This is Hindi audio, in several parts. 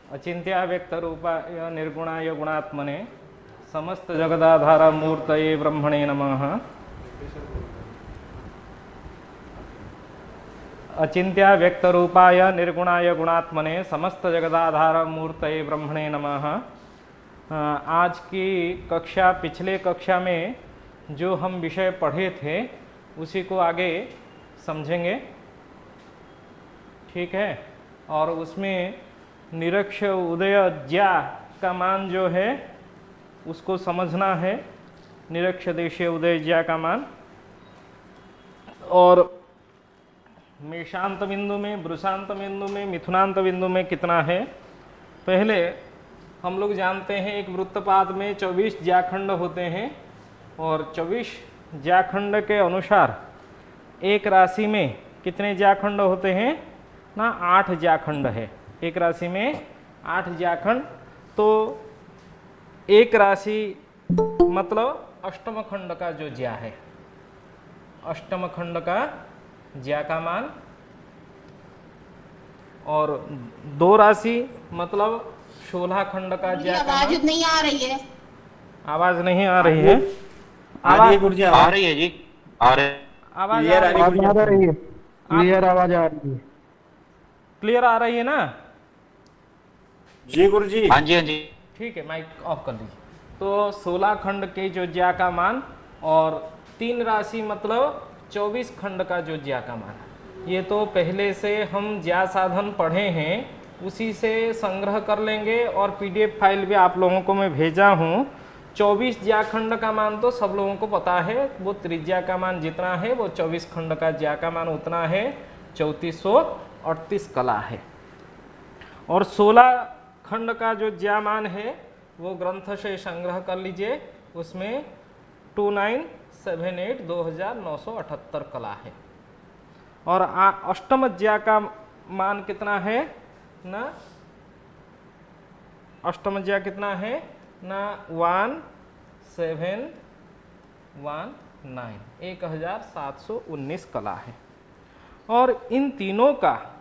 अचिंत्या व्यक्त रूपाय निर्गुणाय गुणात्मने समस्त जगदाधार मूर्तये ब्रह्मणे नमः। अचिंत्या व्यक्त रूपाय निर्गुणाय गुणात्मने समस्त जगदाधार मूर्तये ब्रह्मणे नमः। आज की कक्षा, पिछले कक्षा में जो हम विषय पढ़े थे उसी को आगे समझेंगे, ठीक है। और उसमें निरक्ष उदय ज्या का मान जो है उसको समझना है, निरक्ष देशीय उदय ज्या का मान। और मेषांत बिंदु में, वृषांत बिंदु में, मिथुनांत बिंदु में कितना है। पहले हम लोग जानते हैं एक वृत्तपात में 24 ज्याखंड होते हैं और 24 ज्याखंड के अनुसार एक राशि में कितने ज्याखंड होते हैं ना, 8 ज्याखंड है। एक राशि में 8 ज्याखंड, तो एक राशि मतलब अष्टम खंड का जो ज्या है, अष्टम खंड का ज्या का मान। और 2 राशि मतलब 16 खंड का ज्या का मान। आवाज नहीं आ रही है। आवाज नहीं आ रही है। आवाज आ रही है जी, आ रही है। आवाज क्लियर आ रही है। क्लियर आवाज आ रही है। क्लियर आ रही है ना जी गुरुजी? हाँ जी, हाँ जी। ठीक है, माइक ऑफ कर लीजिए। तो 16 खंड के जो ज्या का मान और 3 राशि मतलब 24 खंड का जो ज्या का मान, ये तो पहले से हम ज्या साधन पढ़े हैं, उसी से संग्रह कर लेंगे। और पीडीएफ फाइल भी आप लोगों को मैं भेजा हूँ। 24 ज्या खंड का मान तो सब लोगों को पता है, वो त्रिज्या का मान जितना है वो 24 खंड का ज्या का मान उतना है, 3438 कला है। और 16 खंड का जो ज्या मान है वो ग्रंथ से संग्रह कर लीजिए, उसमें 2978 2978 कला है। और अष्टम ज्या का मान कितना है ना, अष्टम ज्या कितना है ना, 1719 1719 कला है। और इन तीनों का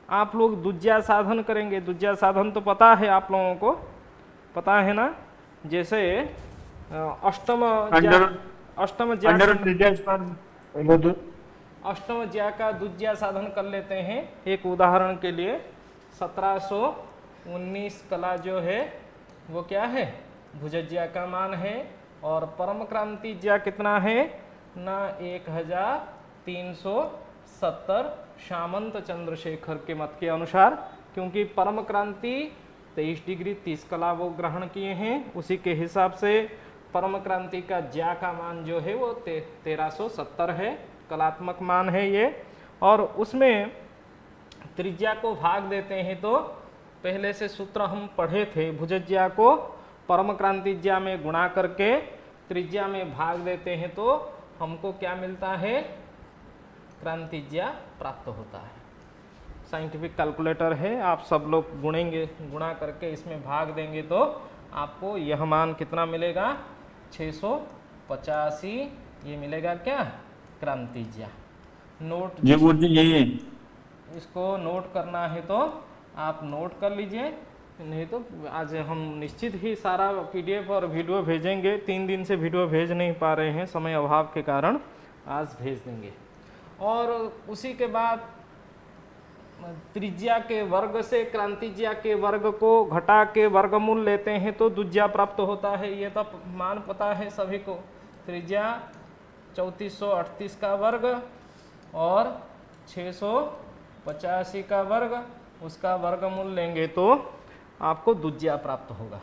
आप लोग दुज्या साधन करेंगे। दुज्या साधन तो पता है आप लोगों को, पता है ना। जैसे अष्टम ज्या का दुज्या साधन कर लेते हैं। एक उदाहरण के लिए 1719 कला जो है वो क्या है, भुजज्या का मान है। और परम क्रांति ज्या कितना है ना, 1370 सामंत चंद्रशेखर के मत के अनुसार, क्योंकि परम क्रांति 23 डिग्री 30 कला वो ग्रहण किए हैं, उसी के हिसाब से परम क्रांति का ज्या का मान जो है वो 1370 है, कलात्मक मान है ये। और उसमें त्रिज्या को भाग देते हैं तो पहले से सूत्र हम पढ़े थे, भुजज्या को परम क्रांति ज्या में गुणा करके त्रिज्या में भाग देते हैं तो हमको क्या मिलता है, क्रांति ज्या प्राप्त होता है। साइंटिफिक कैलकुलेटर है, आप सब लोग गुणेंगे, गुणा करके इसमें भाग देंगे तो आपको यह मान कितना मिलेगा, 685 ये मिलेगा क्या, क्रांति ज्या। नोट यही है। इसको नोट करना है तो आप नोट कर लीजिए, नहीं तो आज हम निश्चित ही सारा पीडीएफ और वीडियो भेजेंगे। 3 दिन से वीडियो भेज नहीं पा रहे हैं समय अभाव के कारण, आज भेज देंगे। और उसी के बाद त्रिज्या के वर्ग से क्रांति ज्या के वर्ग को घटा के वर्गमूल लेते हैं तो दुज्या प्राप्त होता है। ये तो मान पता है सभी को। त्रिज्या 3438 का वर्ग और 685 का वर्ग, उसका वर्गमूल लेंगे तो आपको दुज्या प्राप्त होगा।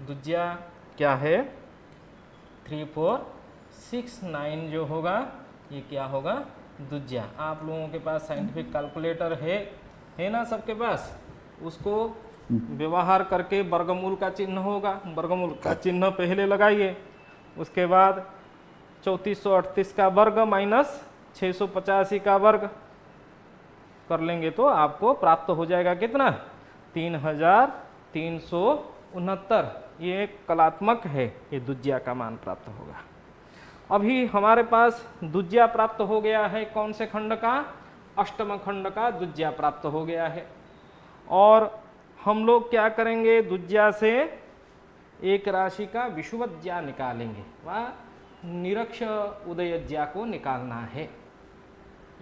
दुज्या क्या है, 3469 जो होगा ये क्या होगा, दुज्या। आप लोगों के पास साइंटिफिक कैलकुलेटर है ना सबके पास, उसको व्यवहार करके वर्गमूल का चिन्ह होगा, वर्गमूल का चिन्ह पहले लगाइए। उसके बाद 3438 का वर्ग माइनस 685 का वर्ग कर लेंगे तो आपको प्राप्त हो जाएगा कितना, 3369। ये कलात्मक है, ये दुज्या का मान प्राप्त होगा। अभी हमारे पास दुज्या प्राप्त हो गया है, कौन से खंड का, अष्टम खंड का दुज्या प्राप्त हो गया है। और हम लोग क्या करेंगे, द्विज्या से एक राशि का विषुवज्या निकालेंगे, वह निरक्ष उदयज्या को निकालना है।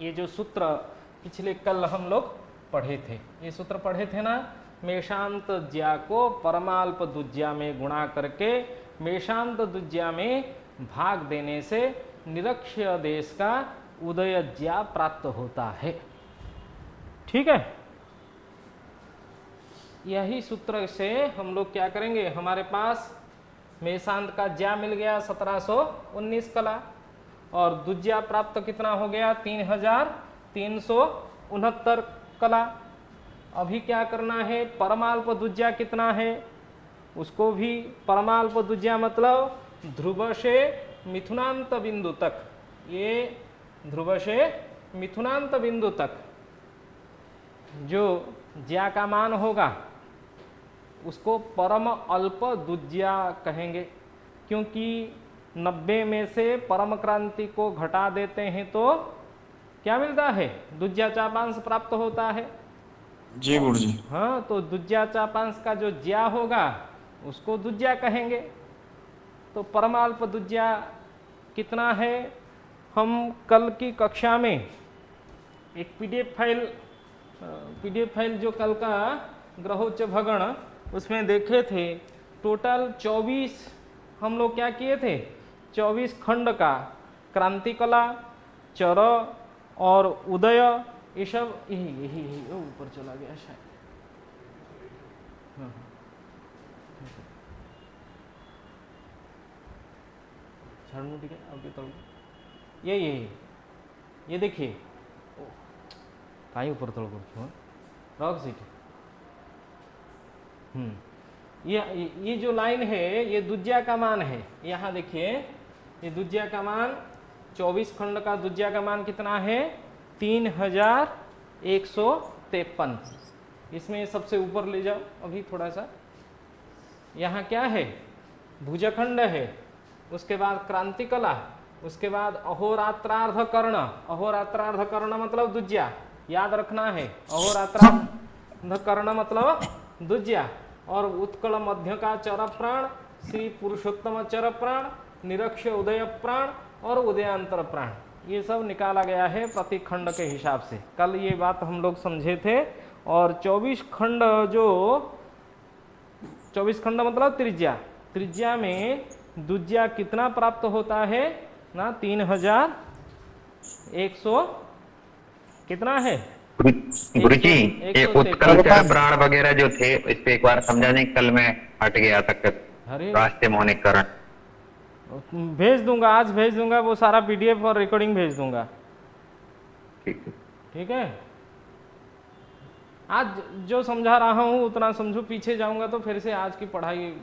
ये जो सूत्र पिछले कल हम लोग पढ़े थे, ये सूत्र पढ़े थे ना, मेषांत ज्या को परमाल्प द्विज्या में गुणा करके मेषांत द्विज्या में भाग देने से निरक्ष देश का उदयज्या प्राप्त होता है। ठीक है, यही सूत्र से हम लोग क्या करेंगे, हमारे पास मेषांत का ज्या मिल गया 1719 कला और द्विज्या प्राप्त कितना हो गया 3369 कला। अभी क्या करना है, परमाल्प द्विज्या कितना है उसको भी, परमाल्प द्विज्या मतलब ध्रुव से मिथुनांत बिंदु तक, ये ध्रुव से मिथुनांत बिंदु तक जो ज्या का मान होगा उसको परम अल्प द्विज्या कहेंगे, क्योंकि 90 में से परम क्रांति को घटा देते हैं तो क्या मिलता है, द्विज्या चापांश प्राप्त होता है। जी गुरुजी। हाँ, तो द्विज्या चापांश का जो ज्या होगा उसको द्विज्या कहेंगे। तो परमाल्प द्विज्या कितना है, हम कल की कक्षा में एक पीडीएफ फाइल जो कल का ग्रहोच्च भगण उसमें देखे थे, टोटल 24 हम लोग क्या किए थे, 24 खंड का क्रांति कला, चर और उदय, ये सब यही ऊपर चला गया शायद। हाँ, झाड़ू ठीक है, अब तो ये देखिए कहीं ऊपर तल कर रॉक सीट। ये जो लाइन है ये द्विज्या का मान है। यहाँ देखिए ये द्विज्या का मान 24 खंड का द्विज्या का मान कितना है 3153। इसमें सबसे ऊपर ले जाओ अभी थोड़ा सा। यहाँ क्या है, भुजखंड है, उसके बाद क्रांति कला, उसके बाद अहोरात्रार्ध कर्ण। अहोरात्रार्ध कर्ण मतलब द्विज्या, याद रखना है, अहोरात्रार्ध कर्ण मतलब द्विज्या। और उत्कल मध्य का चर प्राण, श्री पुरुषोत्तम चर प्राण, निरक्ष उदय प्राण और उदयांतर प्राण, ये सब निकाला गया है प्रति खंड के हिसाब से। कल ये बात हम लोग समझे थे। और 24 खंड, जो 24 खंड मतलब त्रिज्या में द्विज्या कितना प्राप्त होता है ना, 3100 कितना है गुरुजी, ये उत्कल चर प्राण वगैरह जो थे इस पे एक बार समझाने, कल में हट गया था रास्ते में होने के कारण। भेज दूंगा, आज भेज दूंगा, वो सारा पीडीएफ और रिकॉर्डिंग भेज दूंगा। ठीक है, आज जो समझा रहा हूँ उतना समझो, पीछे जाऊंगा तो फिर से आज की पढ़ाई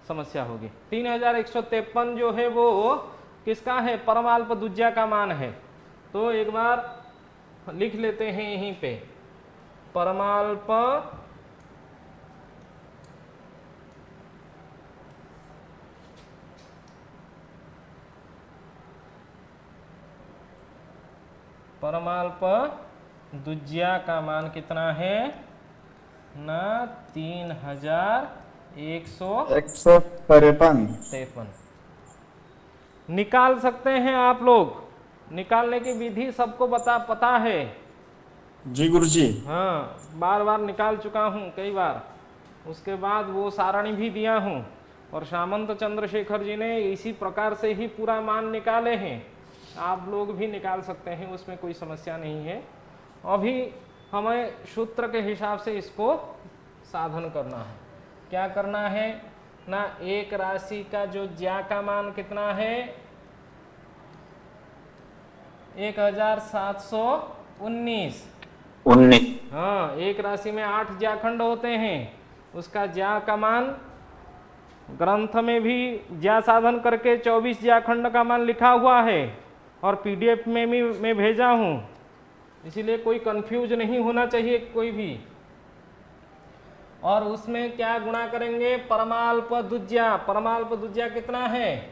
समस्या होगी। 3153 जो है वो किसका है, परमाल्प द्विज्या का मान है। तो एक बार लिख लेते हैं यहीं पे, परमाल्प द्विज्या का मान कितना है ना, 3153 निकाल सकते हैं आप लोग। निकालने की विधि सबको पता है। जी गुरुजी। हाँ, बार बार निकाल चुका हूँ कई बार, उसके बाद वो सारणी भी दिया हूँ। और सामंत चंद्रशेखर जी ने इसी प्रकार से ही पूरा मान निकाले हैं, आप लोग भी निकाल सकते हैं, उसमें कोई समस्या नहीं है। अभी हमें सूत्र के हिसाब से इसको साधन करना है। क्या करना है ना, एक राशि का जो ज्या का मान कितना है 1719। हाँ, एक राशि में 8 ज्याखंड होते हैं, उसका ज्या का मान ग्रंथ में भी ज्या साधन करके 24 ज्याखंड का मान लिखा हुआ है और पीडीएफ में भी मैं भेजा हूँ, इसीलिए कोई कंफ्यूज नहीं होना चाहिए कोई भी। और उसमें क्या गुणा करेंगे, परमाल्प द्विज्या। परमाल्प द्विज्या कितना है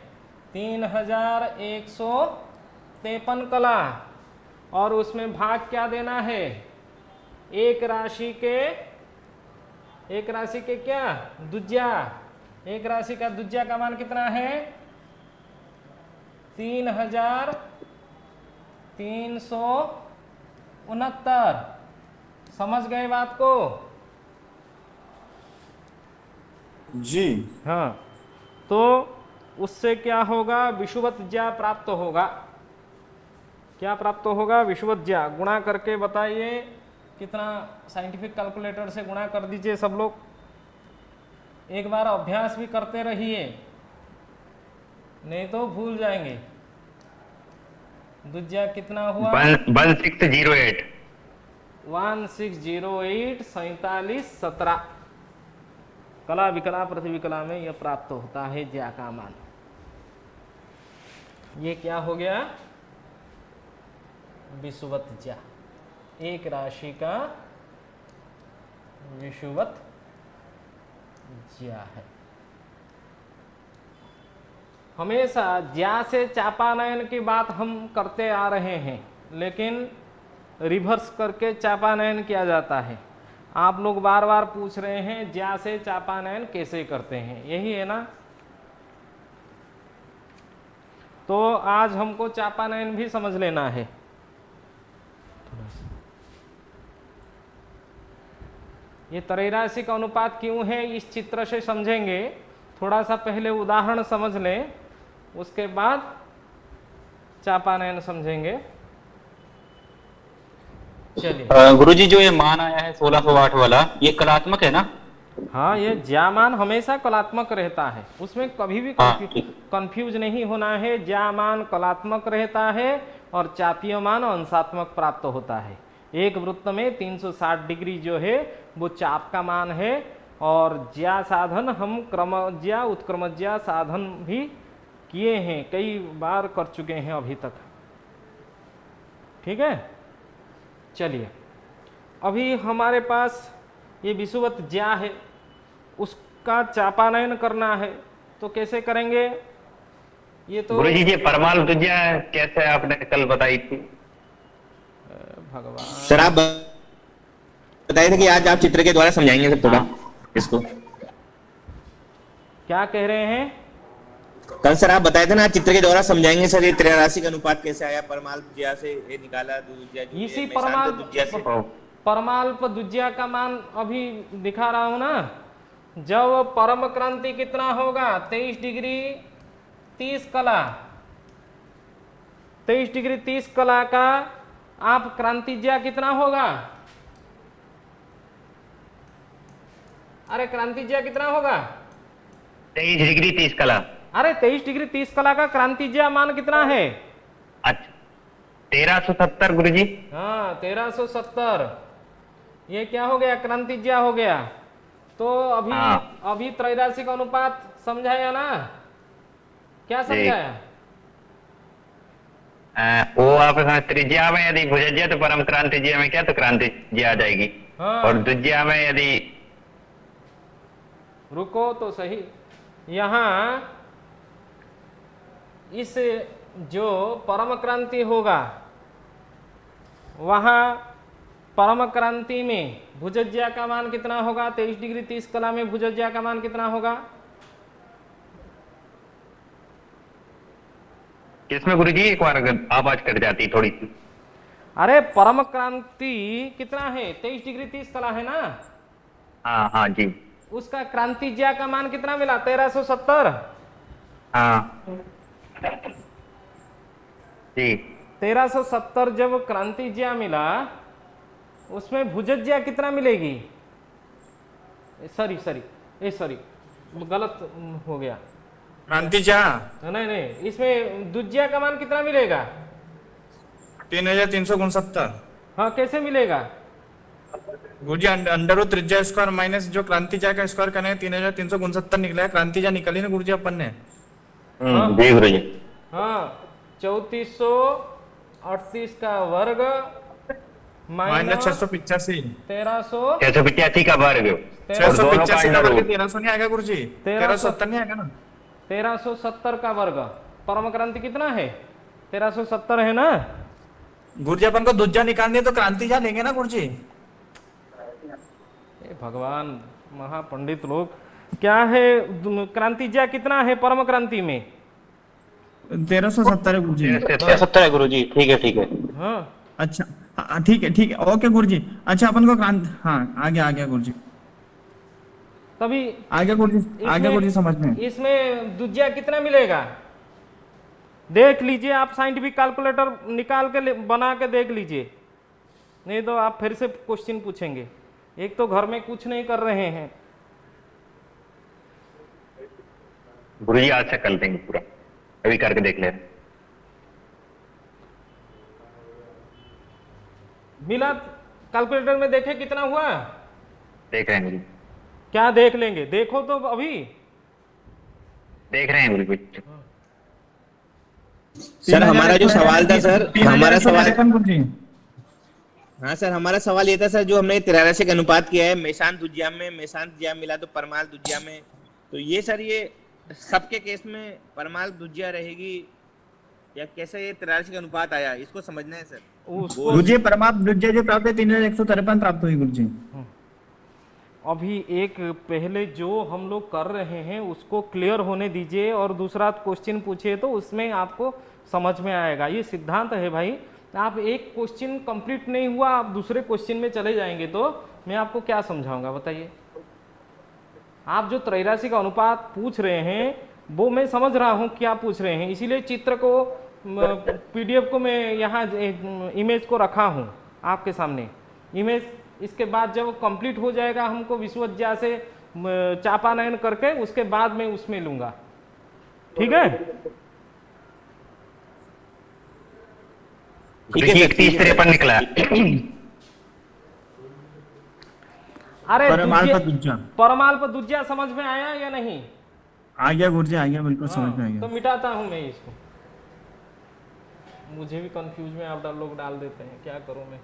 3153 कला, और उसमें भाग क्या देना है, एक राशि के एक राशि के क्या दुज्या, एक राशि का दुज्या का मान कितना है 3369। समझ गए बात को? जी हाँ, तो उससे क्या होगा, विषुवत ज्या प्राप्त होगा। क्या प्राप्त होगा? विषुवत ज्या। गुणा करके बताइए कितना, साइंटिफिक कैलकुलेटर से गुणा कर दीजिए सब लोग। एक बार अभ्यास भी करते रहिए, नहीं तो भूल जाएंगे। दुज्या कितना हुआ? 1608। 1608 47 17। कला विकला प्रतिविकला में यह प्राप्त होता है ज्या का मान। ये क्या हो गया? विषुवत ज्या, एक राशि का विषुवत ज्या है। हमेशा ज्या से चापानयन की बात हम करते आ रहे हैं, लेकिन रिवर्स करके चापानयन किया जाता है। आप लोग बार बार पूछ रहे हैं ज्या से चापानयन कैसे करते हैं, यही है ना? तो आज हमको चापानयन भी समझ लेना है। ये त्रैराशिक का अनुपात क्यों है इस चित्र से समझेंगे। थोड़ा सा पहले उदाहरण समझ लें, उसके बाद चापानयन समझेंगे। चलिए। गुरुजी जो ये मान आया है 1608 वाला, ये कलात्मक है ना? हाँ, ये ज्या मान हमेशा कलात्मक रहता है, उसमें कभी भी कंफ्यूज नहीं होना है। ज्या मान कलात्मक रहता है और चापीय मान अंशात्मक प्राप्त होता है। एक वृत्त में 360 डिग्री जो है वो चाप का मान है, और ज्या साधन हम क्रमज्या उत्क्रमज्या साधन भी किए हैं, कई बार कर चुके हैं अभी तक। ठीक है, चलिए। अभी हमारे पास ये विषुवत ज्या है, उसका चापानयन करना है, तो कैसे करेंगे? ये तो गुरुजी ये परमाल दुज्या कैसे आपने कल बताई थी? भगवान, सर आप बताए थे कि आज आप चित्र के द्वारा समझाएंगे सर थोड़ा इसको। क्या कह रहे हैं? कल सर आप बताए थे ना, आज चित्र के द्वारा समझाएंगे सर, ये त्रैराशिक अनुपात कैसे आया, परमाल्प ज्या से ये निकाला, दुज्या जो इसी है, मेषांत दुज्या से। परमाल्प दुज्या का मान अभी दिखा रहा हूं ना। जब परम क्रांति कितना होगा 23 डिग्री 30 कला, 23 डिग्री 30 कला का आप क्रांति ज्या कितना होगा? अरे क्रांति ज्या कितना होगा? 23 डिग्री 30 कला। अरे 23 डिग्री 30 कला का क्रांति ज्या मान कितना है? अच्छा 1370 गुरुजी। हाँ 1370। ये क्या हो गया? क्रांति ज्या हो गया। तो अभी अभी त्रैराशिक अनुपात समझाया ना? क्या समझाया? वो आप त्रिज्या में यदि भुजज्या तो परम क्रांति ज्या में क्या तो क्रांति ज्या आ जाएगी। हाँ। और दुज्या में यदि, रुको तो सही, यहाँ इस जो परम क्रांति होगा वहां परम क्रांति में भुजज्या का मान कितना होगा? 23 डिग्री 30 कला में भुजज्या का मान कितना होगा? किसमें गुरुजी एक बार अगर आवाज कर जाती थोड़ी सी। अरे परम क्रांति कितना है? 23 डिग्री 30 कला है ना? हाँ हाँ जी। उसका क्रांति ज्या का मान कितना मिला? 1370। हाँ जी। 1370 जब क्रांति ज्या मिला, उसमें भुजज्या कितना मिलेगी? सॉरी गलत हो गया। क्रांति ज्या नहीं, इसमें दुज्या का मान कितना मिलेगा? 3369। हाँ, कैसे मिलेगा? गुरुजी अंडर त्रिज्या स्क्वायर माइनस जो क्रांति ज्या का स्क्वायर करना है 3369 निकला है। क्रांति ज्या निकली ना गुरुजी अपन ने। जी गुरुजी। हाँ 3438 का वर्ग माइनस 685 685 का वर्ग। 685 का वर्ग 1300 नहीं आएगा गुरुजी? 1370 नहीं आएगा ना? 1370 का वर्ग। परम क्रांति कितना है? 1370 है ना? गुरुजी अपन को दुज्या निकालनी है तो क्रांति ज्या लेंगे ना गुरुजी? भगवान, महापंडित लोग। क्या है क्रांति ज्या कितना है परम क्रांति में? 1370 है गुरुजी। 1370 है गुरुजी। ठीक है ठीक है। हाँ अच्छा ठीक है ओके गुरुजी। अच्छा अपन को क्रांति, हाँ आ गया गुरुजी, तभी आ गया गुरुजी समझ में। इसमें दुजिया कितना मिलेगा देख लीजिए आप, साइंटिफिक कैलकुलेटर निकाल के बना के देख लीजिए, नहीं तो आप फिर से क्वेश्चन पूछेंगे। एक तो घर में कुछ नहीं कर रहे हैं। गुरुजी आज से कल देंगे पूरा, अभी करके देख ले। मिला कैलकुलेटर में, देखे कितना हुआ? देख रहे हैं गुरुजी, क्या देख लेंगे, देखो तो अभी। देख रहे हैं गुरुजी। सर हमारा जो सवाल था सर, हमारा सवाल, गुरुजी। हाँ सर हमारा सवाल ये था सर, जो हमने 13 का अनुपात किया है मेशांत दुजिया में, मेशांत ज्या मिला तो परमाल दुजिया में, तो ये सर ये सबके केस में परमाल दुजिया रहेगी या कैसे ये 13 का अनुपात आया, इसको समझना है सर। गुरुजी परमाप दुजिया जो प्राप्त है 3153 प्राप्त हुई गुरुजी। अभी एक पहले जो हम लोग कर रहे हैं उसको क्लियर होने दीजिए और दूसरा क्वेश्चन पूछिए तो उसमें आपको समझ में आएगा। ये सिद्धांत है भाई, आप एक क्वेश्चन कंप्लीट नहीं हुआ आप दूसरे क्वेश्चन में चले जाएंगे तो मैं आपको क्या समझाऊंगा बताइए। आप जो त्रैराशिक अनुपात पूछ रहे हैं वो मैं समझ रहा हूँ क्या पूछ रहे हैं, इसीलिए चित्र को पीडीएफ को मैं यहाँ इमेज को रखा हूँ आपके सामने। इमेज इसके बाद जब कंप्लीट हो जाएगा हमको विश्वज्या से चापानयन करके उसके बाद मैं उसमें लूंगा, ठीक है? गुरुजी 3153 निकला। अरे परमाल पर दुजिया समझ में आया या नहीं? आ गया गुरुजी, आ गया, बिल्कुल समझ में आ गया। तो मिटाता हूं मैं इसको, मुझे भी कंफ्यूज में आप लोग डाल देते हैं, क्या करूं मैं।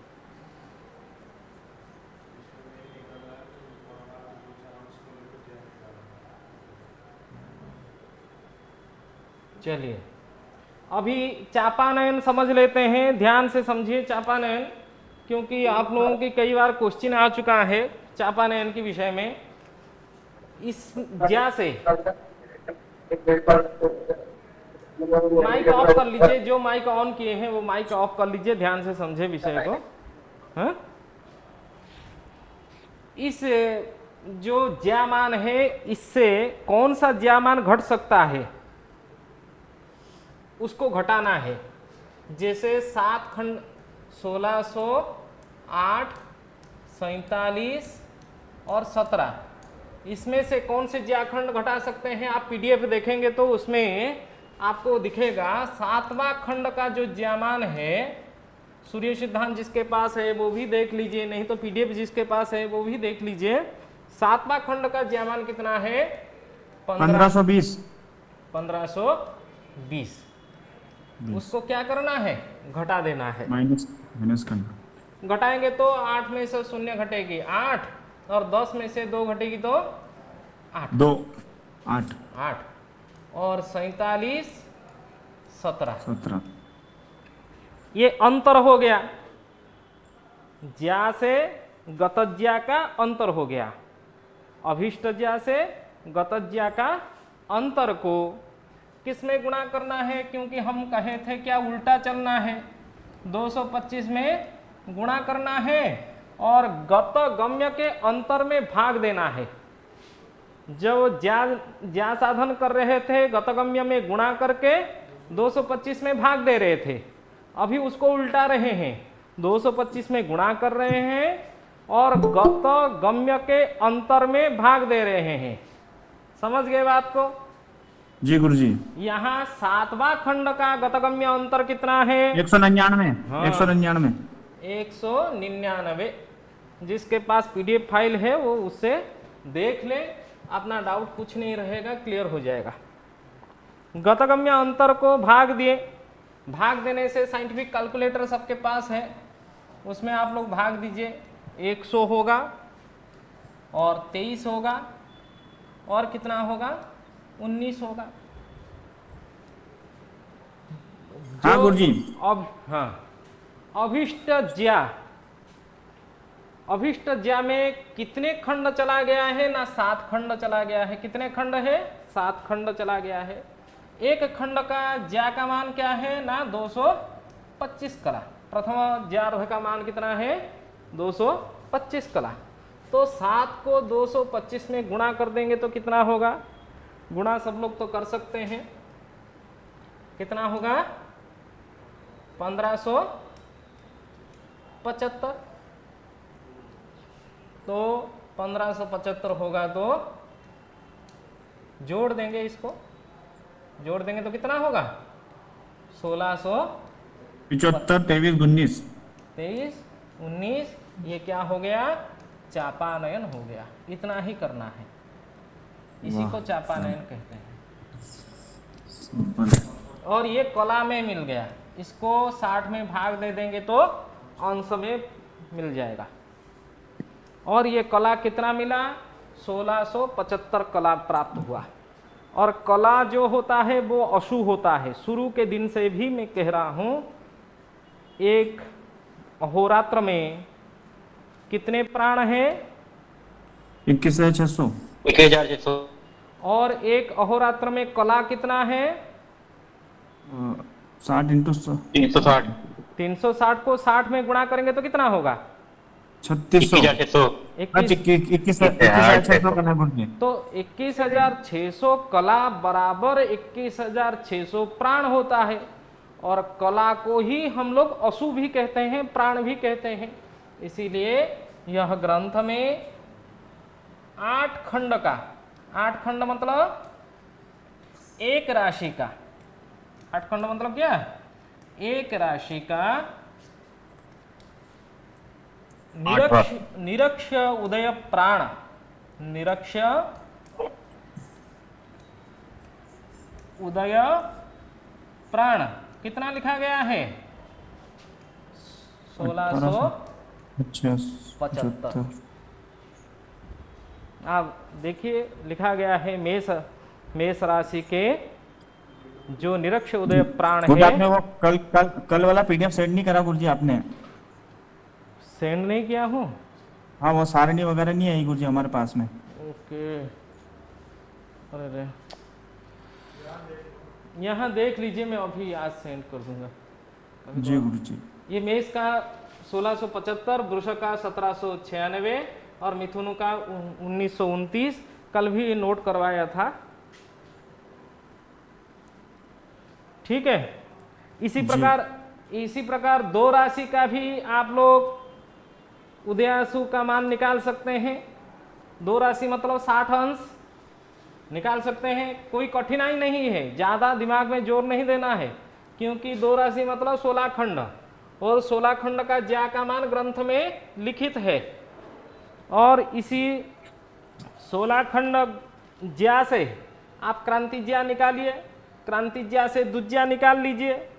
चलिए अभी चापानयन समझ लेते हैं, ध्यान से समझिए चापानयन, क्योंकि आप लोगों की कई बार क्वेश्चन आ चुका है चापानयन के विषय में। इस ज्या से माइक ऑफ कर लीजिए, जो माइक ऑन किए हैं वो माइक ऑफ कर लीजिए, ध्यान से समझे विषय को। हाँ? इस जो ज्यामान है इससे कौन सा ज्यामान घट सकता है उसको घटाना है। जैसे 7 खंड 1608, 47 और 17, इसमें से कौन से ज्याखंड घटा सकते हैं? आप पीडीएफ देखेंगे तो उसमें आपको दिखेगा 7वां खंड का जो ज्यामान है, सूर्य सिद्धांत जिसके पास है वो भी देख लीजिए, नहीं तो पीडीएफ जिसके पास है वो भी देख लीजिए। 7वां खंड का ज्यामान कितना है? 1520। 1520। उसको क्या करना है? घटा देना है। माइनस करना। घटाएंगे तो 8 में से 0 घटेगी 8 और 10 में से 2 घटेगी तो 8 और 47 17। ये अंतर हो गया, ज्या से गतज्या का अंतर हो गया। अभिष्ट ज्या से गतज्या का अंतर को किस में गुणा करना है? क्योंकि हम कहे थे क्या उल्टा चलना है, 225 में गुणा करना है और गत गम्य के अंतर में भाग देना है। जब ज्या साधन कर रहे थे गतगम्य में गुणा करके 225 में भाग दे रहे थे, अभी उसको उल्टा रहे हैं, 225 में गुणा कर रहे हैं और गत गम्य के अंतर में भाग दे रहे हैं। समझ गए बात को? जी गुरुजी। यहाँ 7वां खंड का गतगम्य अंतर कितना है? 199। हाँ, 199। जिसके पास पीडीएफ फाइल है वो उससे देख ले, अपना डाउट कुछ नहीं रहेगा, क्लियर हो जाएगा। गतगम्य अंतर को भाग दिए, भाग देने से साइंटिफिक कैलकुलेटर सबके पास है, उसमें आप लोग भाग दीजिए। 100 होगा और 23 होगा और कितना होगा? 19 होगा। हाँ गुरुजी। अब हाँ, अभिष्ट ज्या अभिष्ट ज्या में कितने खंड चला गया है ना, 7 खंड चला गया है। कितने खंड है? 7 खंड चला गया है। एक खंड का ज्या का मान क्या है ना, 225 कला। प्रथम ज्यार्ध का मान कितना है? 225 कला। तो 7 को 225 में गुणा कर देंगे तो कितना होगा? गुणा सब लोग तो कर सकते हैं। कितना होगा? 1575। तो 1575 होगा तो जोड़ देंगे, इसको जोड़ देंगे तो कितना होगा? 75, 23, 19। 23, 19। ये क्या हो गया? चापानयन हो गया। इतना ही करना है, इसी को चापानयन कहते हैं। और ये कला में मिल गया, इसको 60 में भाग दे देंगे तो अंश में मिल जाएगा। और ये कला कितना मिला? 1675 कला प्राप्त हुआ। और कला जो होता है वो अशु होता है। शुरू के दिन से भी मैं कह रहा हूं, एक अहोरात्र में कितने प्राण हैं? 21,600। 21,600। और एक अहोरात्र में कला कितना है? 60 × 100। 360। 360 को 60 में गुणा करेंगे तो कितना होगा? 3600। 21,600 करना गुरुजी। तो 21,600 कला बराबर 21,600 प्राण होता है। और कला को ही हम लोग अशु भी कहते हैं, प्राण भी कहते हैं। इसीलिए यह ग्रंथ में 8 खंड का, 8 खंड मतलब एक राशि का, 8 खंड मतलब क्या? एक राशि का निरक्ष उदय प्राण, निरक्ष उदय प्राण कितना लिखा गया है? 1675। आप देखिए लिखा गया है मेष राशि के जो निरक्ष उदय प्राण है। आपने वो कल वाला PDF सेंड नहीं करा गुरुजी आपने? सेंड नहीं किया हूँ। हाँ, वो सारणी वगैरह नहीं आई गुरुजी हमारे पास में। ओके, अरे यहाँ देख लीजिए, मैं अभी आज सेंड कर दूंगा। जी गुरुजी। ये मेष का 1675, वृषभ का 1796 और मिथुन का 1929 कल भी नोट करवाया था। ठीक है। इसी प्रकार दो राशि का भी आप लोग उदयासु का मान निकाल सकते हैं। दो राशि मतलब 60 अंश निकाल सकते हैं। कोई कठिनाई नहीं है, ज्यादा दिमाग में जोर नहीं देना है, क्योंकि दो राशि मतलब 16 खंड और 16 खंड का ज्या का मान ग्रंथ में लिखित है। और इसी 16 खंड ज्या से आप क्रांति ज्या निकालिए, क्रांति ज्या से दुज्या निकाल लीजिए।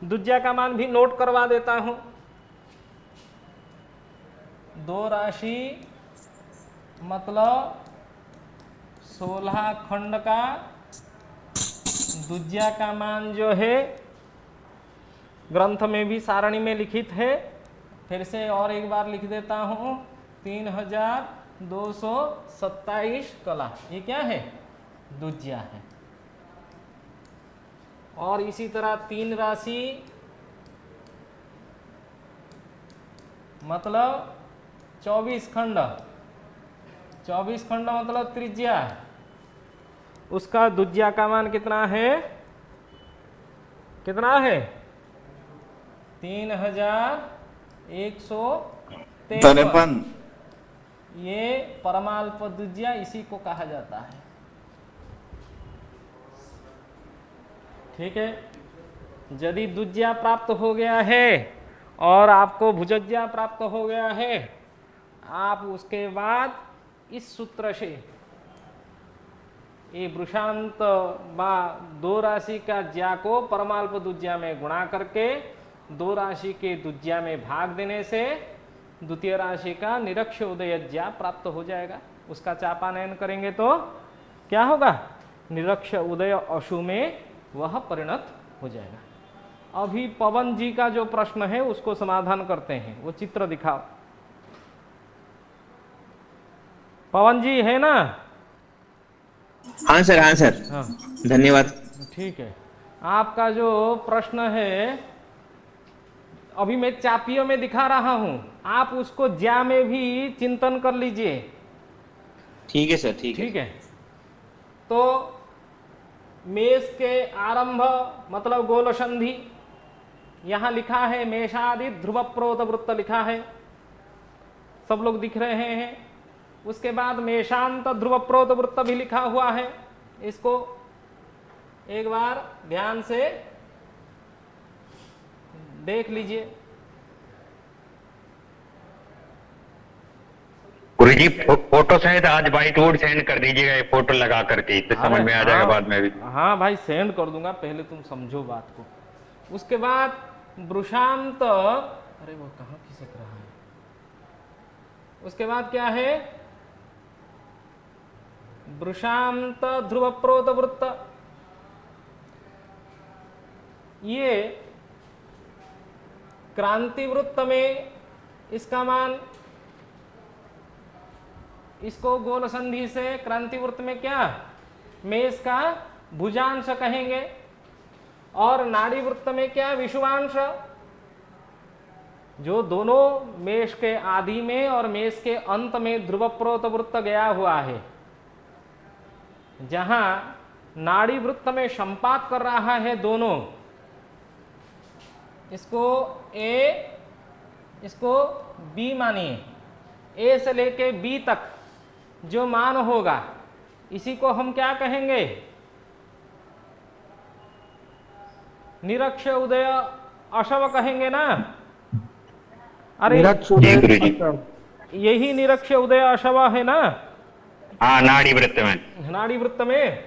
दुज्या का मान भी नोट करवा देता हूं। दो राशि मतलब 16 खंड का दुज्या का मान जो है ग्रंथ में भी सारणी में लिखित है। फिर से और एक बार लिख देता हूं, 3227 कला, ये क्या है? दुज्या है। और इसी तरह 3 राशि मतलब 24 खंड, 24 खंड मतलब त्रिज्या, उसका दुज्या का मान कितना है? कितना है? 3153। ये परमाल्प दुज्या इसी को कहा जाता है। ठीक है। यदि दुज्या प्राप्त हो गया है और आपको भुजज्या प्राप्त हो गया है, आप उसके बाद इस सूत्र से ये वृषांत बा दो राशि का ज्या को परमाल्प दुज्या में गुणा करके दो राशि के दुज्या में भाग देने से द्वितीय राशि का निरक्ष उदय ज्या प्राप्त हो जाएगा। उसका चापानयन करेंगे तो क्या होगा? निरक्ष उदय अशु में वह परिणत हो जाएगा। अभी पवन जी का जो प्रश्न है उसको समाधान करते हैं। वो चित्र दिखाओ। पवन जी है ना? हाँ सर, हाँ सर, हाँ धन्यवाद। ठीक है। आपका जो प्रश्न है अभी मैं चापियों में दिखा रहा हूं, आप उसको ज्या में भी चिंतन कर लीजिए। ठीक है सर, ठीक है। ठीक है। तो मेष के आरंभ मतलब गोल संधि, यहां लिखा है मेषादि ध्रुव प्रोत वृत्त लिखा है, सब लोग दिख रहे हैं। उसके बाद मेषांत ध्रुव प्रोत वृत्त भी लिखा हुआ है, इसको एक बार ध्यान से देख लीजिए। गुरुजी फोटो शायद आज व्हाइट बोर्ड सेंड कर दीजिएगा, ये फोटो लगा करके, तो समझ में आ जाएगा हाँ, बाद में भी। हाँ भाई सेंड कर दूंगा, पहले तुम समझो बात को। उसके बाद वृषांत, अरे वो कहाँ खिसक रहा है। उसके बाद क्या है, वृषांत ध्रुव प्रोत वृत्त, ये क्रांति वृत्त में इसका मान, इसको गोल संधि से क्रांति वृत्त में क्या मेष का भुजांश कहेंगे, और नाड़ी वृत्त में क्या विषुवांश। जो दोनों मेष के आदि में और मेष के अंत में ध्रुव प्रोत वृत्त गया हुआ है, जहां नाड़ी वृत्त में संपात कर रहा है दोनों, इसको ए, इसको बी मानिए। ए से लेके बी तक जो मान होगा इसी को हम क्या कहेंगे, निरक्ष उदय अशव कहेंगे ना। अरे जी गुरुजी, यही निरक्ष उदय अशव है ना। हाँ नाड़ी वृत्त में, नाड़ी वृत्त में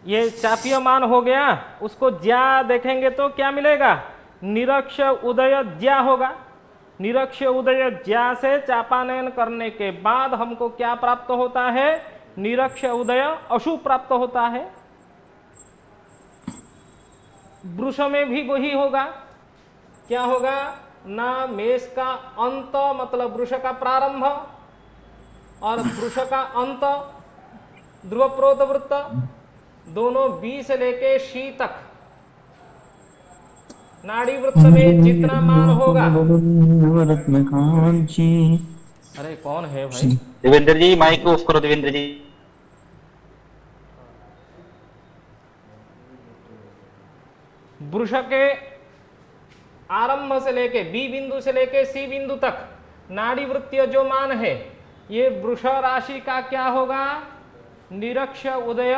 ये चापीय मान हो गया, उसको ज्या देखेंगे तो क्या मिलेगा, निरक्ष उदय ज्या होगा। निरक्ष उदय ज्या से चापानयन करने के बाद हमको क्या प्राप्त होता है, निरक्ष उदय अशु प्राप्त होता है। वृष में भी वही होगा, क्या होगा ना, मेष का अंत मतलब वृष का प्रारंभ और वृष का अंत ध्रुव प्रोत वृत्त, दोनों बी से लेके शी तक नाड़ी वृत्त में जितना मान होगा। अरे कौन है भाई? देवेंद्र जी माइक ऑफ करो, देवेंद्र जी। वृष के आरंभ से लेके बी बिंदु से लेके सी बिंदु तक नाड़ी वृत्तीय जो मान है, ये वृष राशि का क्या होगा, निरक्ष उदय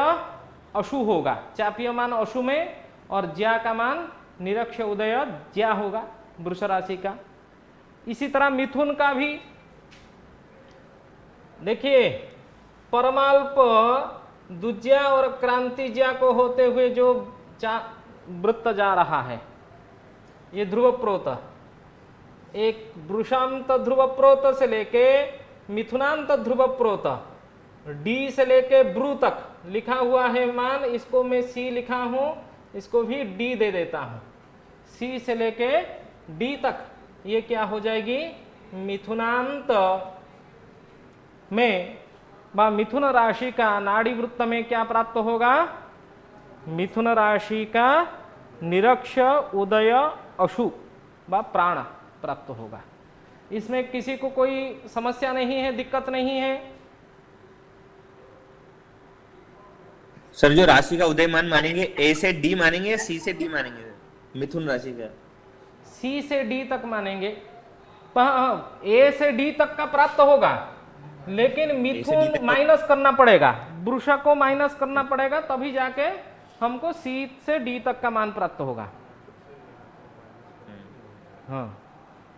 अशु होगा। चापीय मान अशु में और ज्या का मान निरक्ष उदय ज्या होगा वृष राशि का। इसी तरह मिथुन का भी देखिए, परमाल्प द्विज्या और क्रांति ज्या को होते हुए जो वृत्त जा रहा है, ये ध्रुव प्रोत, एक वृषांत ध्रुव प्रोत से लेके मिथुनांत ध्रुव प्रोत, डी से लेके ब्रू तक लिखा हुआ है मान, इसको मैं सी लिखा हूं, इसको भी डी दे देता हूं। सी से लेके डी तक ये क्या हो जाएगी, मिथुनांत में व मिथुन राशि का नाड़ी वृत्त में क्या प्राप्त होगा, मिथुन राशि का निरक्ष उदय अशु व प्राण प्राप्त होगा। इसमें किसी को कोई समस्या नहीं है, दिक्कत नहीं है। सर जो राशि का उदयमान मानेंगे, ए से डी मानेंगे या सी से डी मानेंगे? मिथुन राशि का सी से डी तक मानेंगे। ए से डी तक का प्राप्त होगा, लेकिन मिथुन माइनस करना पड़ेगा, वृष को माइनस करना पड़ेगा, तभी जाके हमको सी से डी तक का मान प्राप्त होगा। हाँ,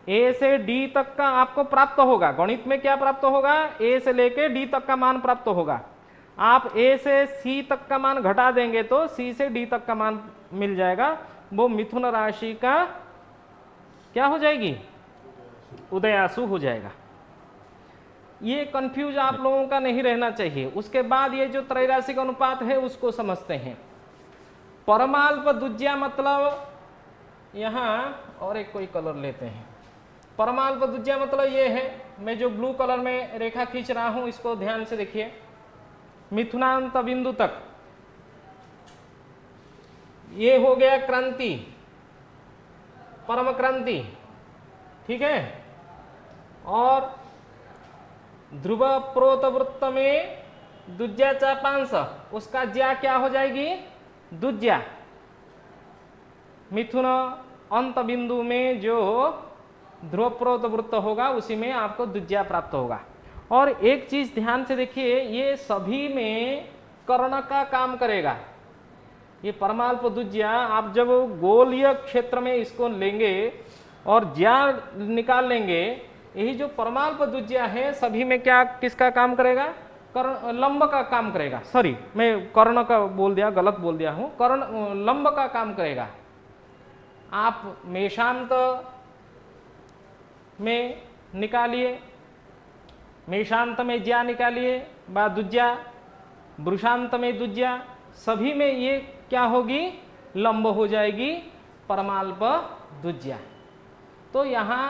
ए से डी तक का आपको प्राप्त होगा। गणित में क्या प्राप्त होगा, ए से लेके डी तक का मान प्राप्त होगा। आप ए से सी तक का मान घटा देंगे तो सी से डी तक का मान मिल जाएगा। वो मिथुन राशि का क्या हो जाएगी, उदयासु हो जाएगा। ये कंफ्यूज आप लोगों का नहीं रहना चाहिए। उसके बाद ये जो त्रैराशिक अनुपात है उसको समझते हैं। परमाल्प द्विज्या मतलब, यहां और एक कोई कलर लेते हैं। परमाल्प द्विज्या मतलब ये है, मैं जो ब्लू कलर में रेखा खींच रहा हूं इसको ध्यान से देखिए, मिथुनांत बिंदु तक ये हो गया क्रांति, परम क्रांति, ठीक है। और ध्रुव प्रोत वृत्त में द्विज्या चापांश, उसका ज्या क्या हो जाएगी, द्विज्या। मिथुन अंत बिंदु में जो ध्रुव प्रोत वृत्त होगा उसी में आपको द्विज्या प्राप्त होगा। और एक चीज ध्यान से देखिए, ये सभी में कर्ण का काम करेगा। ये परमाल्प द्विज्या आप जब गोलीय क्षेत्र में इसको लेंगे और ज्या निकाल लेंगे, यही जो परमाल्प द्विज्या है सभी में क्या किसका काम करेगा, कर्ण लंब का काम करेगा। सॉरी, मैं कर्ण का बोल दिया, गलत बोल दिया हूं, कर्ण लंब का काम करेगा। आप मेषांत में निकालिए, मेषांत में ज्या निकालिए बा द्विज्या, वृषांत में द्विज्या, सभी में ये क्या होगी, लंब हो जाएगी परमाल्प द्विज्या। तो यहाँ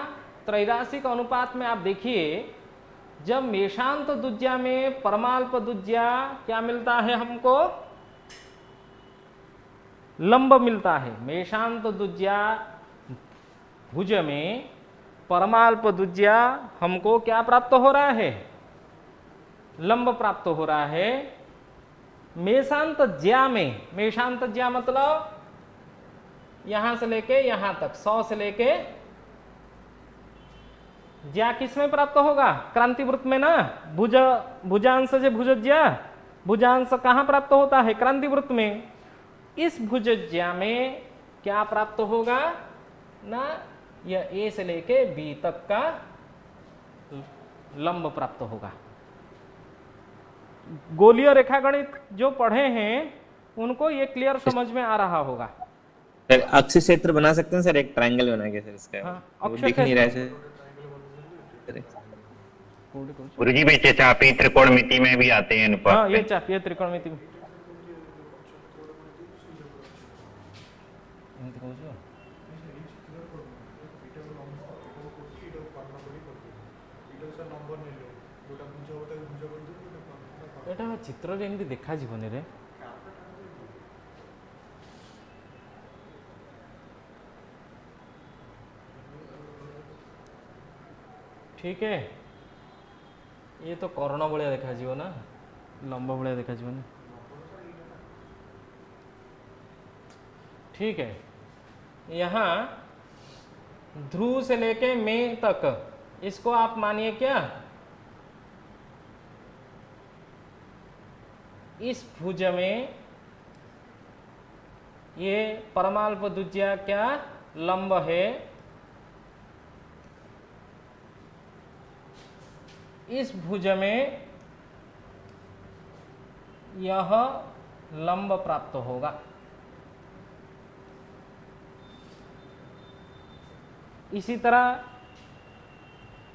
त्रैराशिक अनुपात में आप देखिए, जब मेषांत द्विज्या में परमाल्प द्विज्या क्या मिलता है हमको, लंब मिलता है। मेषांत द्विज्या भुज में परमाल्प द्विज्या हमको क्या प्राप्त हो रहा है, लंब प्राप्त हो रहा है। मेषांत ज्या में, मेषांत ज्या मतलब यहां से लेके यहां तक, 100 से लेके ज्या किस में प्राप्त होगा, क्रांति वृत्त में ना। भुजांश से भुजज्या, भुजांश कहां प्राप्त होता है, क्रांति वृत्त में। इस भुजज्या में क्या प्राप्त होगा ना, यह ए से लेके बी तक का लंब प्राप्त होगा। गोलीय रेखागणित जो पढ़े हैं उनको ये क्लियर समझ में आ रहा होगा। सर अक्ष क्षेत्र बना सकते हैं सर, एक ट्रायंगल बना के सर इसका। हाँ, वो दिख नहीं रहा है सर। गुरुजी में चापी त्रिकोणमिति में भी आते हैं अनुपात। हाँ, ये चापी त्रिकोणमिति में। এটা চিত্ରରେ ଏମିତି ଦେଖାଯିବନି ରେ। ठीक है, ये तो कर्ण भलिया ଦେଖାଯିବ ना, लंब भलिया ଦେଖାଯିବନି। ठीक है, यहाँ ध्रुव से लेके मे तक इसको आप मानिए क्या, इस भुज में ये परमाल्प द्विज्या क्या लंब है, इस भुज में यह लंब प्राप्त होगा। इसी तरह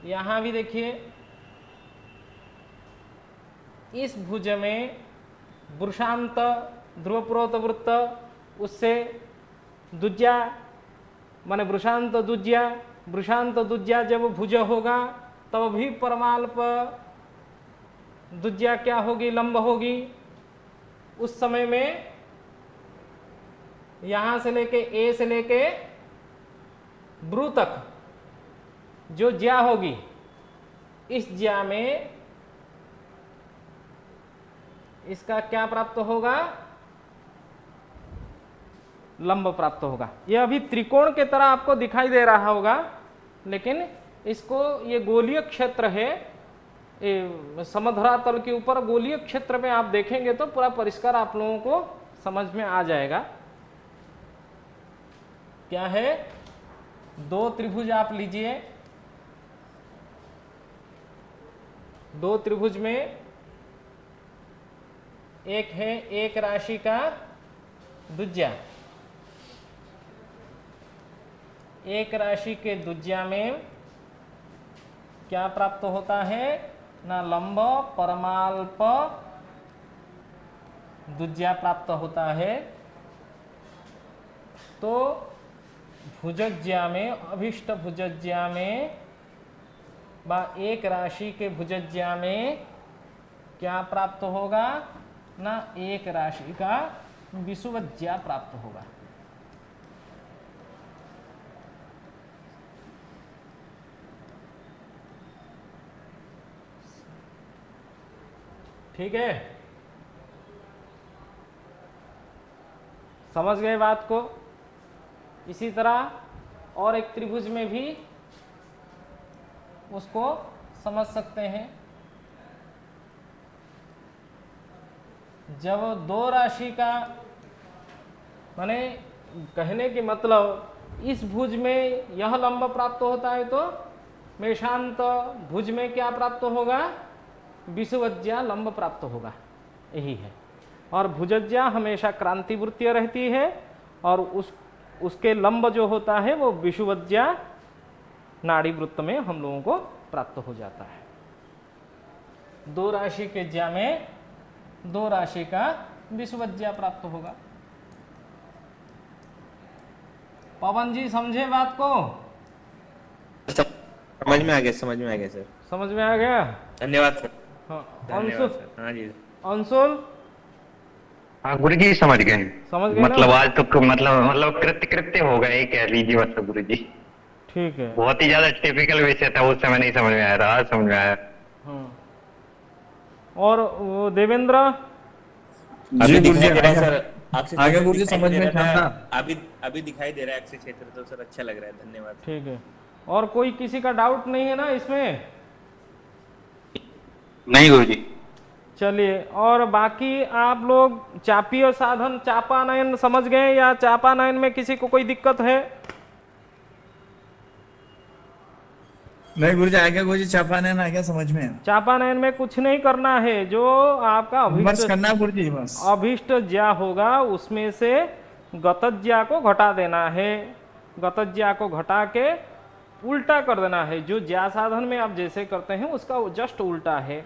यहां भी देखिए, इस भुज में वृषांत ध्रुवप्रोत वृत्त, उससे द्विज्या माने वृषांत द्विज्या, वृषांत द्विज्या जब भुज होगा तब भी परमाल्प द्विज्या क्या होगी, लंब होगी। उस समय में यहां से लेके ए से लेके ब्रू तक जो ज्या होगी, इस ज्या में इसका क्या प्राप्त होगा, लंब प्राप्त होगा। यह अभी त्रिकोण के तरह आपको दिखाई दे रहा होगा, लेकिन इसको ये गोलीय क्षेत्र है, समधरातल के ऊपर गोलीय क्षेत्र में आप देखेंगे तो पूरा परिष्कार आप लोगों को समझ में आ जाएगा। क्या है, दो त्रिभुज आप लीजिए, दो त्रिभुज में एक है एक राशि का द्विज्या, एक राशि के द्विज्या में क्या प्राप्त होता है ना, लंब परमाल्प द्विज्या प्राप्त होता है। तो भुजज्या में, अभिष्ट भुजज्या में एक राशि के भुजज्या में क्या प्राप्त होगा ना, एक राशि का विषुवज्या प्राप्त होगा। ठीक है, समझ गए बात को। इसी तरह और एक त्रिभुज में भी उसको समझ सकते हैं। जब दो राशि का, माने कहने के मतलब इस भुज में यह लंब प्राप्त होता है तो मेषांत भुज में क्या प्राप्त होगा, विषुवज्या लंब प्राप्त होगा, यही है। और भुजज्या हमेशा क्रांतिवृत्तीय रहती है और उसके लंब जो होता है वो विषुवज्या नाड़ी वृत्त में हम लोगों को प्राप्त हो जाता है। दो राशि के ज्या में दो राशि का विषुवज्या प्राप्त होगा। पवन जी समझे बात को? समझ में आ गया, समझ में आ गया सर। समझ में आ गया, धन्यवाद सर। हाँ धन्यवाद अंशुल, सर। हाँ जी अंशुल हाँ गुरुजी समझ गए। समझ गए मतलब ना? आज तो मतलब कृत्य हो गए कह लीजिए, मतलब गुरुजी ठीक है। बहुत ही ज्यादा टिपिकल विषय था, उस समय नहीं समझ में आया था, आज समझ में आया। हाँ। और वो देवेंद्र, अभी गुरुजी दिखाई दे रहा है आगे- सर, अक्षय आगे क्षेत्र गुरुजी दिखाई समझ दे में रहा था। था। अभी दिखाई दे रहा है अक्षय क्षेत्र, तो सर अच्छा लग रहा है। धन्यवाद। ठीक है। और कोई किसी का डाउट नहीं है ना इसमें? नहीं गुरुजी। चलिए, और बाकी आप लोग चापीय साधन चापानयन समझ गए या चापानयन में किसी को कोई दिक्कत है? नहीं गुरुजी आ गया, गुरुजी चापाने ना आ गया समझ में। चापानयन में कुछ नहीं करना है, जो आपका बस अभीष्ट करना गुरुजी बस। अभीष्ट ज्या होगा उसमें से गतज्या को घटा देना है। गतज्या को घटा के उल्टा कर देना है। जो ज्या साधन में आप जैसे करते हैं उसका जस्ट उल्टा है,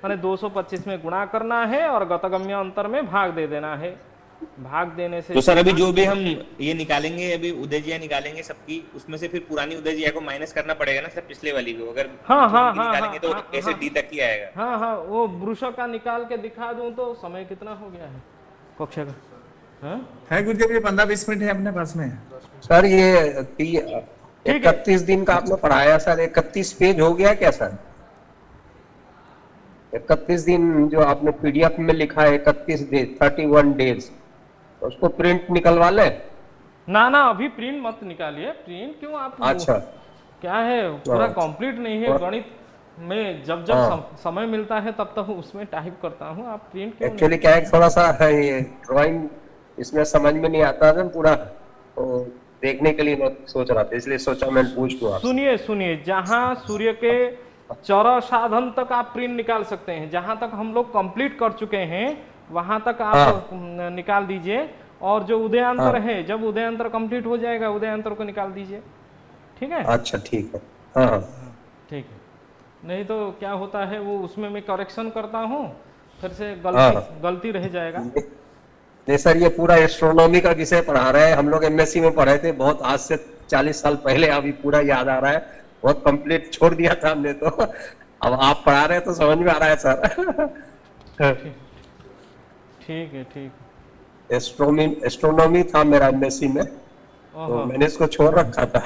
माने 225 में गुणा करना है और गतगम्य अंतर में भाग दे देना है। भाग देने से तो सर अभी जो भी हम ये निकालेंगे, अभी उदयजिया निकालेंगे सबकी, उसमें से फिर पुरानी उदयजिया को माइनस करना पड़ेगा ना सर, पिछले वाली को। अगर हाँ, हाँ, उनकी हाँ, निकालेंगे तो हाँ, ऐसे हाँ। डी तक ही आएगा। हाँ हाँ, वो वृषभ का निकाल के दिखा दूं तो समय कितना हो गया है कक्षा का? हाँ? है गुरुजी, अभी 15-20 मिनट है अपने पास में। सर ये है। 31 दिन का आपने पढ़ाया सर, 31 पेज हो गया क्या सर? 31 दिन जो आपने पीडीएफ में लिखा है, 31 डेज, 31 डेज, उसको प्रिंट निकलवा ले। ना ना, अभी प्रिंट मत निकालिए। प्रिंट क्यों आप? अच्छा, क्या है, पूरा हाँ। कंप्लीट नहीं है। और- गणित में जब जब हाँ। समय मिलता है तब तक उसमें टाइप करता हूँ। आप प्रिंट क्यों एक्चुअली क्या है, थोड़ा सा है ये ड्राइंग इसमें समझ में नहीं आता था पूरा, तो देखने के लिए मैं सोच रहा था, इसलिए सोचा मैं पूछ लूं आपसे। सुनिए सुनिए, जहां सूर्य के चर साधन तक आप प्रिंट निकाल सकते हैं, जहां तक हम लोग कंप्लीट कर चुके हैं वहां तक आप निकाल दीजिए। और जो उदयांतर है, जब उदयांतर कंप्लीट हो जाएगा उदयांतर को निकाल दीजिए। ठीक है? अच्छा ठीक है, हाँ। ठीक है। नहीं तो क्या होता है, वो उसमें मैं करेक्शन करता हूँ, फिर से हाँ। गलती रह जाएगा। नहीं सर, ये पूरा एस्ट्रोनॉमी का विषय पढ़ा रहे हैं हम लोग, एमएससी में पढ़े थे बहुत, आज से 40 साल पहले। अभी पूरा याद आ रहा है, बहुत कंप्लीट छोड़ दिया था हमने तो, अब आप पढ़ा रहे हैं तो समझ में आ रहा है सर। ठीक है, ठीक। एस्ट्रोनॉमी था मेरा एमएससी में, तो ओहो, मैंने इसको छोड़ रखा था।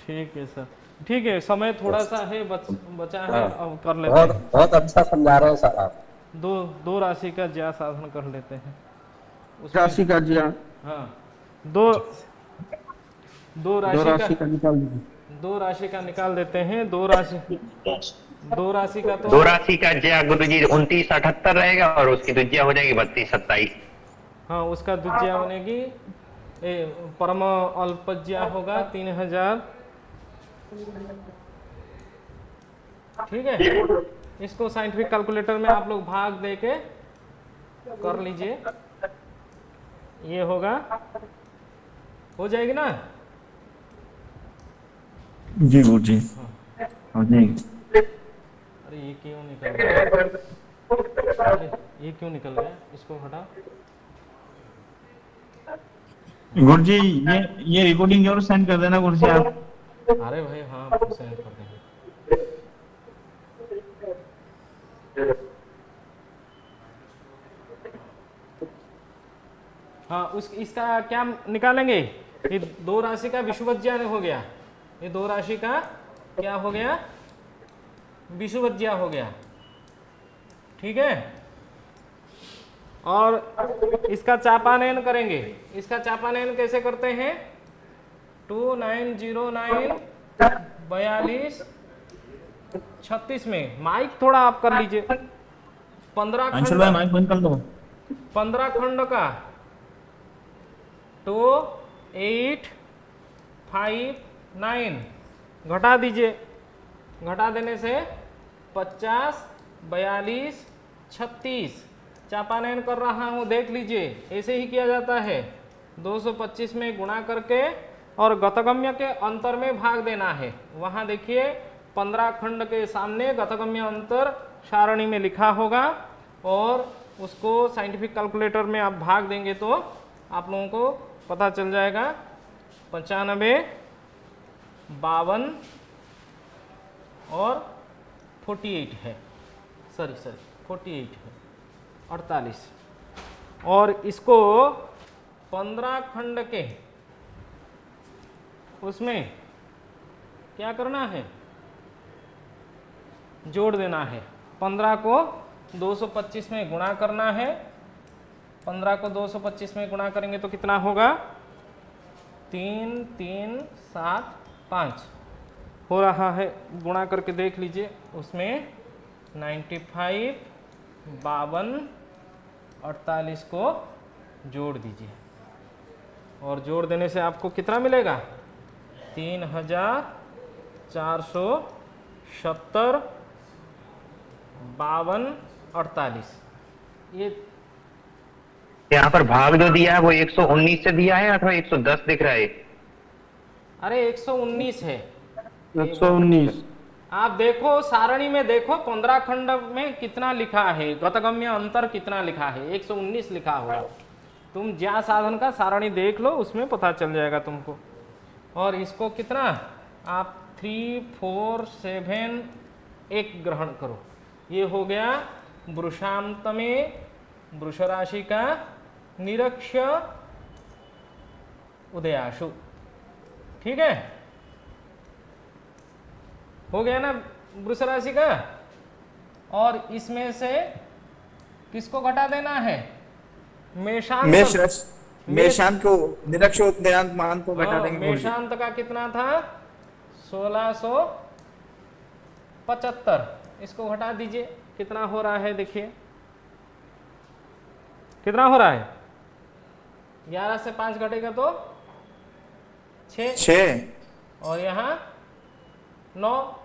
ठीक है सर। ठीक है, समय थोड़ा सा है बचा है, हाँ। अब कर लेते बहुत हैं। बहुत अच्छा समझा रहे हैं सर आप। दो राशि का ज्या साधन कर लेते हैं राशि का ज्या, हाँ, दो राशि का निकाल दीजिए। दो राशि का निकाल देते हैं। दो राशि का तो दो राशि का ज्या गुरुजी 29-78 रहेगा और उसकी दुज्या हो जाएगी 32-27। हाँ, उसका द्विज्या बनेगी परम अल्पज्या होगा 3000। ठीक है? इसको साइंटिफिक कैलकुलेटर में आप लोग भाग दे के कर लीजिए, ये होगा, हो जाएगी ना? जी गुरुजी। हाँ जी। अरे ये क्यों निकल गया? अरे ये क्यों निकल गया? इसको हटा। गुरुजी ये रिकॉर्डिंग जरूर सेंड कर देना गुरुजी आप। अरे भाई हाँ आपको सेंड कर देंगे। हाँ उस इसका क्या निकालेंगे? ये दो राशि का विषुवज्या हो गया, ये दो राशि का क्या हो गया? विषुवज्या हो गया, ठीक है। और इसका चापानयन करेंगे। इसका चापानयन कैसे करते हैं? 2909 42 36 में माइक थोड़ा आप कर लीजिए। 15 अंशुल भाई माइक बंद कर दो। 15 खंड का 2 8 5 9 घटा दीजिए। घटा देने से 50 42 36 चापानयन कर रहा हूँ, देख लीजिए। ऐसे ही किया जाता है, 225 में गुणा करके और गतगम्य के अंतर में भाग देना है। वहाँ देखिए 15 खंड के सामने गतगम्य अंतर सारणी में लिखा होगा और उसको साइंटिफिक कैलकुलेटर में आप भाग देंगे तो आप लोगों को पता चल जाएगा। 95 52 और 48 है, सॉरी 48 है, 48। और इसको 15 खंड के उसमें क्या करना है? जोड़ देना है। 15 को 225 में गुणा करना है। 15 को 225 में गुणा करेंगे तो कितना होगा? 3 3 7 5 हो रहा है। गुणा करके देख लीजिए। उसमें 95 52 48 को जोड़ दीजिए और जोड़ देने से आपको कितना मिलेगा? 3470 52 48। ये यहाँ पर भाग जो दिया है वो 119 से दिया है अथवा 110 दिख रहा है? अरे 119 है। 119। आप देखो सारणी में, देखो 15 खंड में कितना लिखा है, गतगम्य अंतर कितना लिखा है? 119 लिखा हुआ। तुम ज्या साधन का सारणी देख लो, उसमें पता चल जाएगा तुमको। और इसको कितना आप 3 4 7 1 ग्रहण करो। ये हो गया वृषांत में वृष राशि का निरक्ष उदयाशु, ठीक है। हो गया ना वृष राशि का। और इसमें से किसको घटा देना है? मेषांत को निरक्ष उदयांत मान को घटा देंगे। मेषांत का कितना था? 1675। इसको घटा दीजिए, कितना हो रहा है? देखिए कितना हो रहा है? 11 से 5 घटेगा तो 6 और यहाँ 9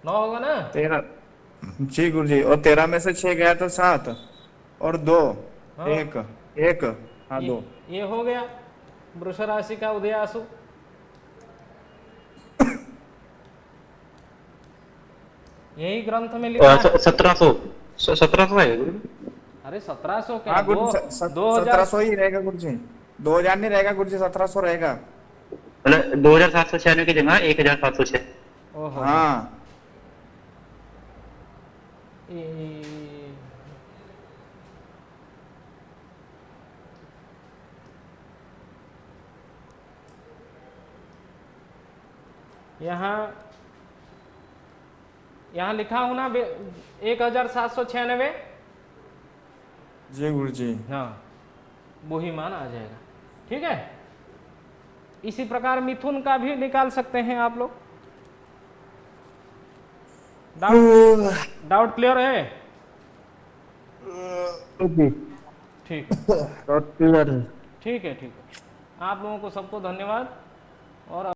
होगा ना? 13 जी गुरुजी। और 13 में से 6 गया तो 7 और 2 हाँ। 1 हाँ 2। ये हो गया वृष राशि का उदयासु। यही ग्रंथ में लिखा है। 1700 है गुरु। अरे 1700 क्या? हाँ गुरुजी 1700 ही रहेगा गुरुजी। 2000 नहीं रहेगा गुरुजी, 1700 रहेगा। मतलब 2796 की जगह 1706। ओहो। हाँ यहाँ लिखा हो ना 1796। जी गुरुजी। हाँ वो ही मान आ जाएगा, ठीक है। इसी प्रकार मिथुन का भी निकाल सकते हैं आप लोग। डाउट क्लियर है? ठीक है, क्लियर है। ठीक है, ठीक है। आप लोगों को सबको धन्यवाद। और